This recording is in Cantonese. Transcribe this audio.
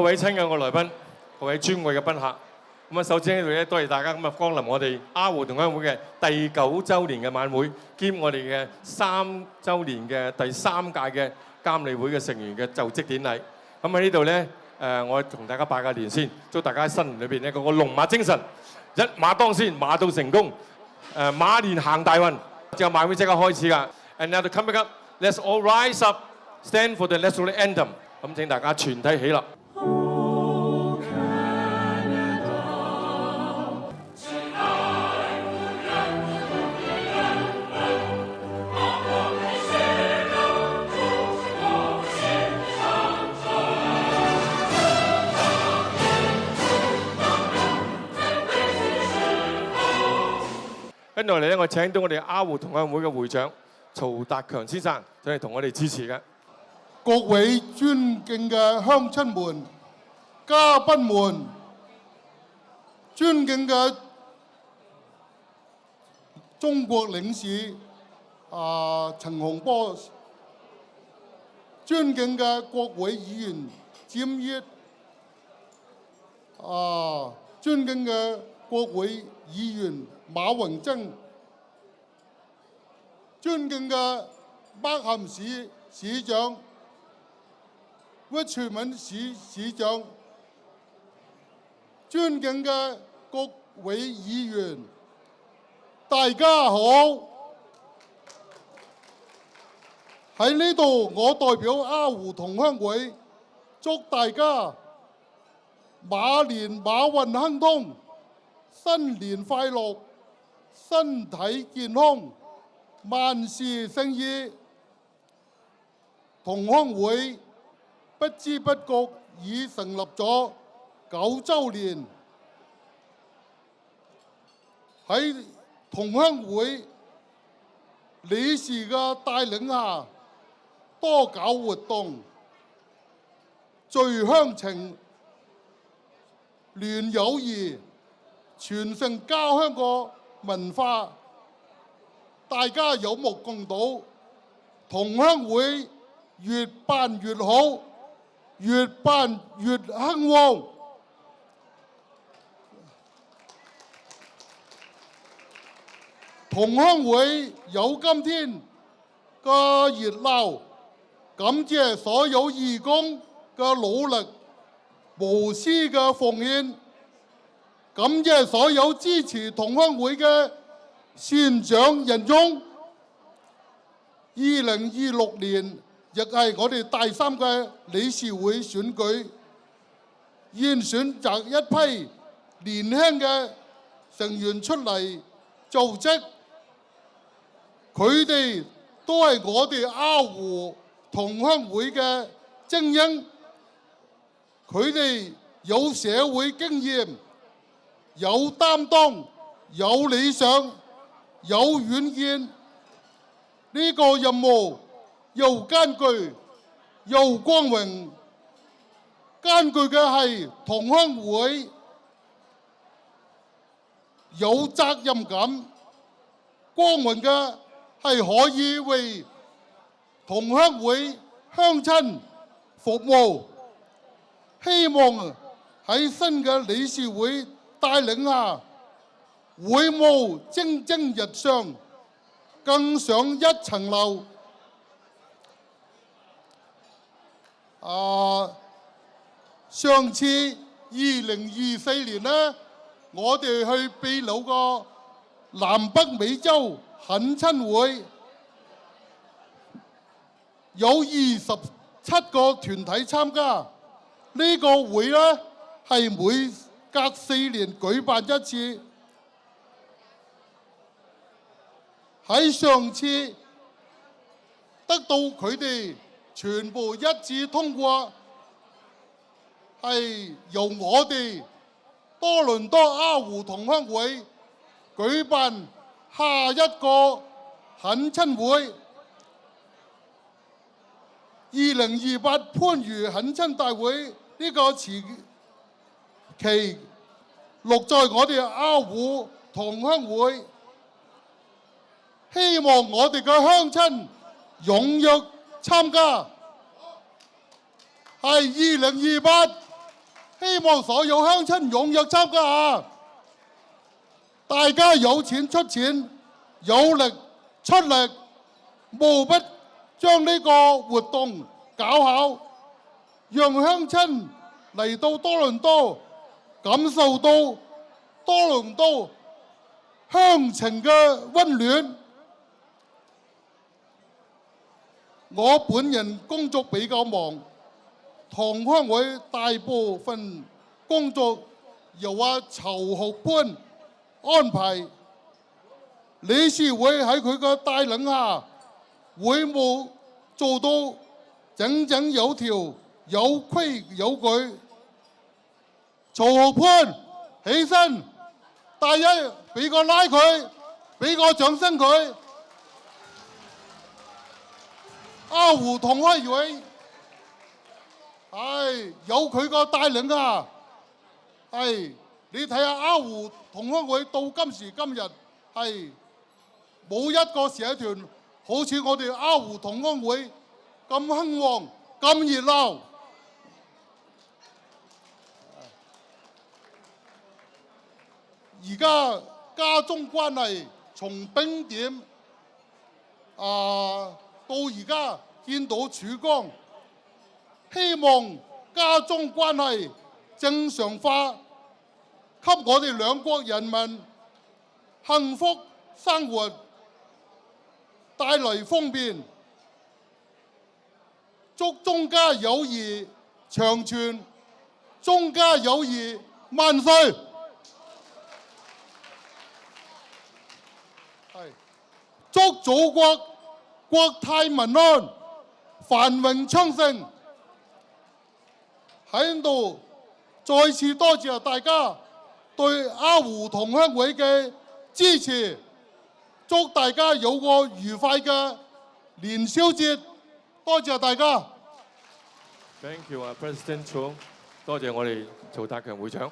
位親愛嘅來賓，各位尊貴嘅賓客，咁啊，首先喺度咧，多謝大家咁啊光臨我哋阿湖同鄉會嘅第9週年嘅晚會，兼我哋嘅3週年嘅第3屆嘅監理會嘅成員嘅就職典禮。咁喺呢度咧，我同大家拜個年先，祝大家新年裏邊咧個龍馬精神，一馬當先，馬到成功，馬年行大運。之後晚會即刻開始㗎。And now to coming up, let's all rise up, stand for the national anthem。咁請大家全體起立。跟住落嚟咧，我請到我哋阿湖同鄉會嘅會長曹達強先生上嚟同我哋支持嘅。各位尊敬嘅鄉親們、嘉賓們、尊敬嘅中國領事陳洪波、尊敬嘅國會議員詹益，尊敬嘅國會議員馬榮增，尊敬嘅北咸市市長屈傳文市長，尊敬嘅各位議員，大家好！喺呢度，我代表阿湖同鄉會，祝大家馬年馬運亨通，新年快樂，身體健康，萬事勝意。同鄉會不知不覺已成立咗9週年，喺同鄉會理事嘅帶領下，多搞活動，聚鄉情、聯友誼、傳承家鄉個文化，大家有目共睹，同鄉會越辦越好，越辦越興旺。同鄉會有今天嘅熱鬧，感謝所有義工嘅努力、無私嘅奉獻，感謝所有支持同鄉會嘅善長仁翁。2026年亦係我哋第3屆理事會選舉，現選擇一批年輕嘅成員出嚟就職，佢哋都係我哋阿湖同鄉會嘅精英，佢哋有社會經驗，有擔當，有理想，有遠見。呢個任務又艱巨又光榮，艱巨嘅係同鄉會有責任感，光榮嘅係可以為同鄉會鄉親服務。希望喺新嘅理事會帶領下，會務蒸蒸日上，更上一層樓。上次2024年呢，我哋去秘魯個南北美洲懇親會，有27個團體參加。呢個會呢係每隔4年舉辦一次。喺上次得到佢哋全部一致通過，係由我哋多倫多阿湖同鄉會舉辦下一個懇親會。2028番禺懇親大會呢個時期落在我哋阿湖同鄉會，希望我哋嘅鄉親踴躍參加。係2028希望所有鄉親踴躍參加啊！大家有錢出錢，有力出力，務不將呢個活動搞好，讓鄉親嚟到多倫多感受到多倫多鄉情嘅溫暖。我本人工作比較忙，同鄉會大部分工作由籌學潘安排，理事會喺佢嘅帶領下，會務做到井井有條、有規有矩。籌學潘起身，大家俾個拉佢，俾個掌聲佢。阿胡同鄉會有佢個帶領啊！你睇下阿胡同鄉會到今時今日冇一個社團好似我哋阿胡同鄉會咁興旺、咁熱鬧。而家家中關係從冰點到而家見到曙光，希望家中關係正常化，給我哋兩國人民幸福生活帶來方便。祝中加友誼長存，中加友誼萬歲！祝祖國國泰民安，繁榮昌盛。喺度再次多謝大家對阿胡同鄉會嘅支持，祝大家有個愉快嘅年宵節。多謝大家。 Thank you 啊，President Chung，多謝我哋曹達強會長。